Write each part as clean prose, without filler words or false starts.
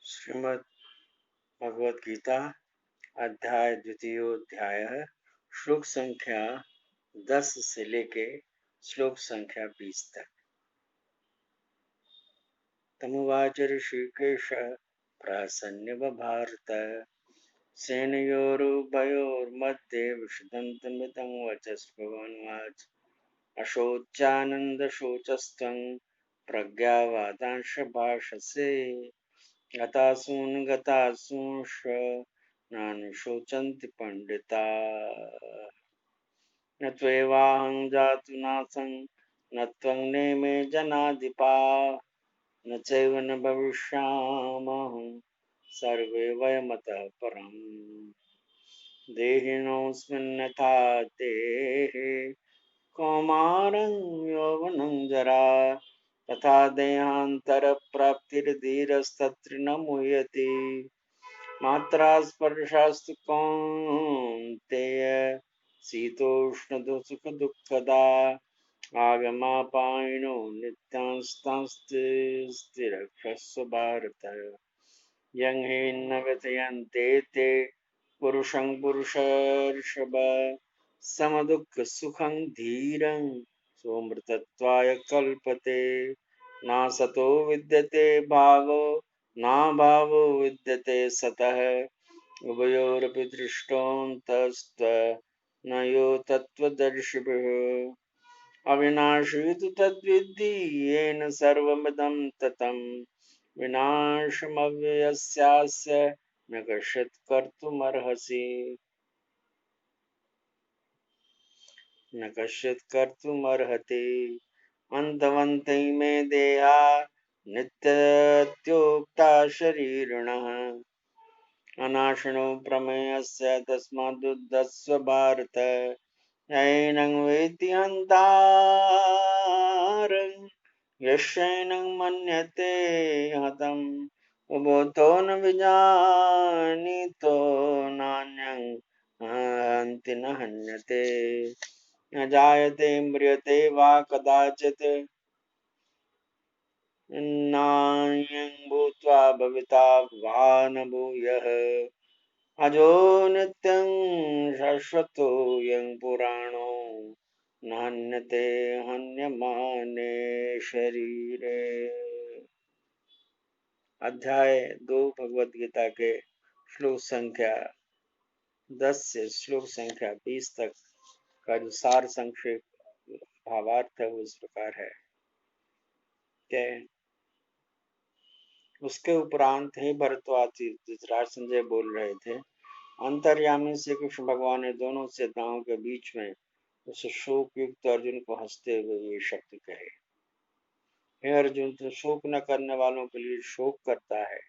श्रीमद् भगवद गीता अध्याय द्वितीयोध्याय श्लोक संख्या 10 से लेके श्लोक संख्या 20 तक। तमुवाच ऋषिकेश प्रासन्य भारत सेनयोरुभयोर्मध्ये विषदन्तमिदं वचस्पवन्वाच अशोच्यानन्दशोचस्त्वं प्रज्ञावादांश भाषसे गतासूंश्च नानुशोचन्ति पंडिताः। न त्वेवाहं जातु नासं न त्वं नेमे जनाधिपाः न चैव न भविष्यामः सर्वे वयमतः परम्। देहिनोऽस्मिन् यथा देहे कौमारं यौवनं जरा तथा देहान्तरप्राप्तिर्धीरस्तत्र न मुह्यते। मात्रा स्पर्शास्तु कौन्तेय शीतोष्णसुखदुःखदा आगमापायिनो नित्यांस्तांस्तिरक्षस्व भारत। यं हि न व्यथयन्ते ते पुरुषं पुरुषर्षभ समदुःखसुखं धीरं सोऽमृतत्वाय कल्पते। नासतो विद्यते भावो नाभावो विद्यते सतः उभयोरपि दृष्टोऽन्तस्त्वनयो तत्त्वदर्शिभिः। अविनाशी तु तद्विद्धि येन सर्वमिदं ततं विनाशमव्ययस्यास्य न कश्चित् कर्तुमर्हसि न कश्चित् कर्तुमर्हति। अन्तवन्त इमे देहा नित्यत्योक्ता शरीरिणः अनाशिनो प्रमेयस्य तस्मादुद्धस्व भारत। नैनं वेत्ति हन्तारं यश्चैनं मन्यते हतम् उभोतो न विजानीतो नान्यं हन्ति न हन्यते। न जायते म्रियते वा कदाचित् नान्यं भूत्वा भविता वा न भूयः। अजो नित्यं शाश्वतोऽयं पुराणो न हन्यते हन्यमाने शरीरे। अध्याय 2 भगवद गीता के श्लोक संख्या 10 से श्लोक संख्या 20 तक का जो सार संक्षेप भावार्थ है वो इस प्रकार है कि उसके उपरांत ही भरद्वाज धृतराज संजय बोल रहे थे। अंतर्यामी श्री कृष्ण भगवान ने दोनों सेनाओं के बीच में उस शोक युक्त अर्जुन को हंसते हुए ये शब्द कहे। हे अर्जुन, तो शोक न करने वालों के लिए शोक करता है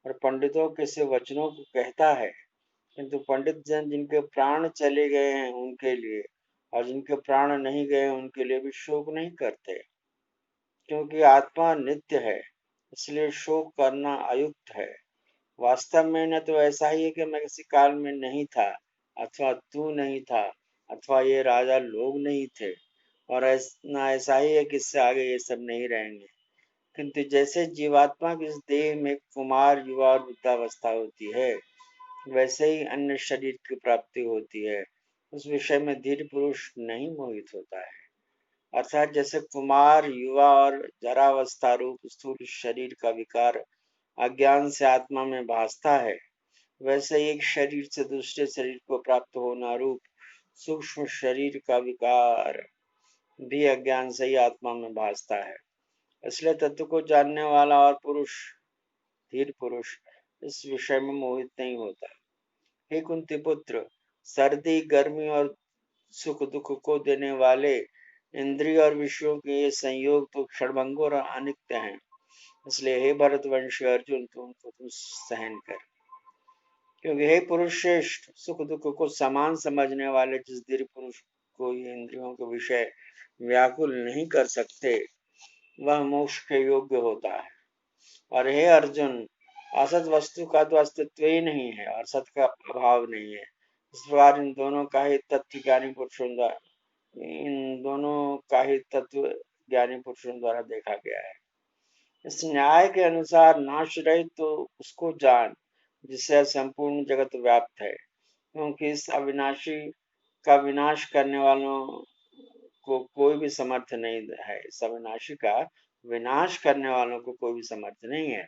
और पंडितों के से वचनों को कहता है, किंतु पंडित जन जिनके प्राण चले गए हैं उनके लिए और जिनके प्राण नहीं गए उनके लिए भी शोक नहीं करते, क्योंकि आत्मा नित्य है, इसलिए शोक करना अयुक्त है। वास्तव में न तो ऐसा ही है कि मैं किसी काल में नहीं था, अथवा तू नहीं था, अथवा ये राजा लोग नहीं थे, और न ऐसा ही है कि इससे आगे ये सब नहीं रहेंगे। किंतु जैसे जीवात्मा की इस देह में कुमार, युवा और वृद्धावस्था होती है, वैसे ही अन्य शरीर की प्राप्ति होती है। उस विषय में धीर पुरुष नहीं मोहित होता है। अर्थात जैसे कुमार, युवा और जरावस्था रूप स्थूल शरीर का विकार अज्ञान से आत्मा में भासता है, वैसे एक शरीर से दूसरे शरीर को प्राप्त होना रूप सूक्ष्म शरीर का विकार भी अज्ञान से ही आत्मा में भासता है। इसलिए तत्व को जानने वाला और पुरुष, धीर पुरुष, इस विषय में मोहित नहीं होता। हे कुंती पुत्र, सर्दी, गर्मी और सुख दुख को देने वाले इंद्रिय और विषयों के ये संयोग तो क्षणभंगुर और अनित्य हैं। इसलिए हे भरतवंशी अर्जुन, तुम सहन कर। क्योंकि हे पुरुष श्रेष्ठ, सुख दुख को समान समझने वाले जिस धीर पुरुष को ये इंद्रियों के विषय व्याकुल नहीं कर सकते, वह मोक्ष के योग्य होता है। और हे अर्जुन, असत वस्तु का तो अस्तित्व ही नहीं है और सत का अभाव नहीं है। इस प्रकार इन दोनों का ही तत्व ज्ञानी पुरुषों द्वारा देखा गया है। इस न्याय के अनुसार नाश रहित तो उसको जान जिससे संपूर्ण जगत व्याप्त है, क्योंकि इस अविनाशी का विनाश करने वालों को कोई भी समर्थ नहीं है। इस अविनाशी का विनाश करने वालों को कोई भी समर्थ नहीं है।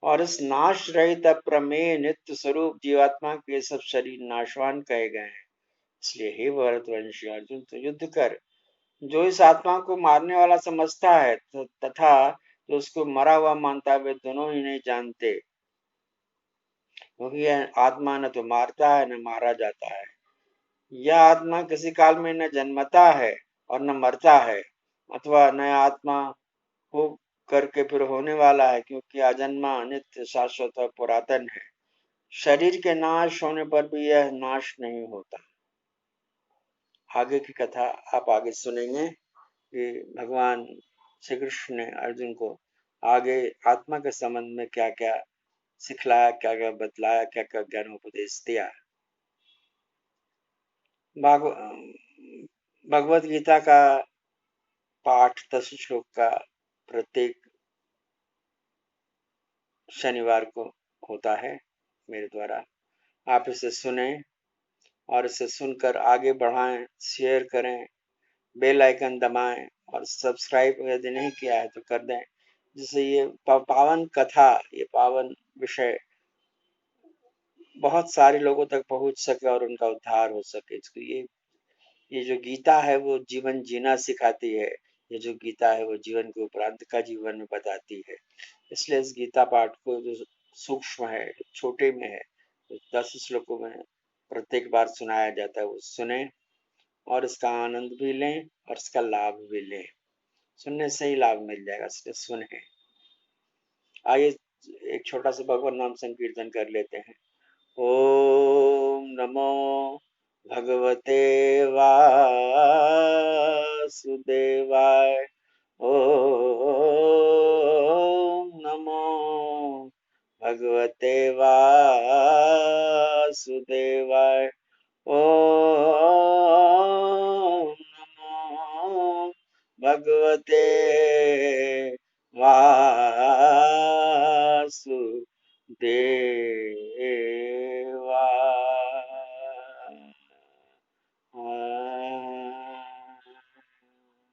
और इस नाश रहित अप्रमेय नित्य स्वरूप जीवात्मा के सब शरीर नाशवान कहे गए हैं। इसलिए हे भरतवंशी अर्जुन, तो युद्ध कर। जो इस आत्मा को मारने वाला समझता है तथा जो उसको मरा हुआ मानता है, वे दोनों ही नहीं जानते, क्योंकि यह आत्मा न तो मारता है न मारा जाता है। यह आत्मा किसी काल में न जन्मता है और न मरता है, अथवा न आत्मा हो करके फिर होने वाला है, क्योंकि अजन्मा नित्य शाश्वत और पुरातन है। शरीर के नाश होने पर भी यह नाश नहीं होता। आगे की कथा आप आगे सुनेंगे कि भगवान श्री कृष्ण ने अर्जुन को आगे आत्मा के संबंध में क्या क्या सिखलाया, क्या क्या बतलाया, क्या क्या ज्ञानोपदेश दिया। भगवत गीता का पाठ 10 श्लोक का प्रत्येक शनिवार को होता है मेरे द्वारा। आप इसे सुने और इसे सुनकर आगे बढ़ाएं, शेयर करें, बेल आइकन दबाएं और सब्सक्राइब यदि नहीं किया है तो कर दें, जिससे ये पावन कथा, ये पावन विषय बहुत सारे लोगों तक पहुंच सके और उनका उद्धार हो सके। इसको ये जो गीता है वो जीवन जीना सिखाती है। ये जो गीता है वो जीवन के उपरांत का जीवन में बताती है। इसलिए इस गीता पाठ को जो सूक्ष्म है, छोटे में है, 10 श्लोकों में प्रत्येक बार सुनाया जाता है, वो सुने और इसका आनंद भी लें और इसका लाभ भी लें। सुनने से ही लाभ मिल जाएगा, इसलिए सुने। आइए एक छोटा सा भगवान नाम संकीर्तन कर लेते हैं। ओम नमो भगवते वासुदेवाय। ओम नमो भगवते वासुदेवाय। ओम नमो भगवते वासुदेवाय।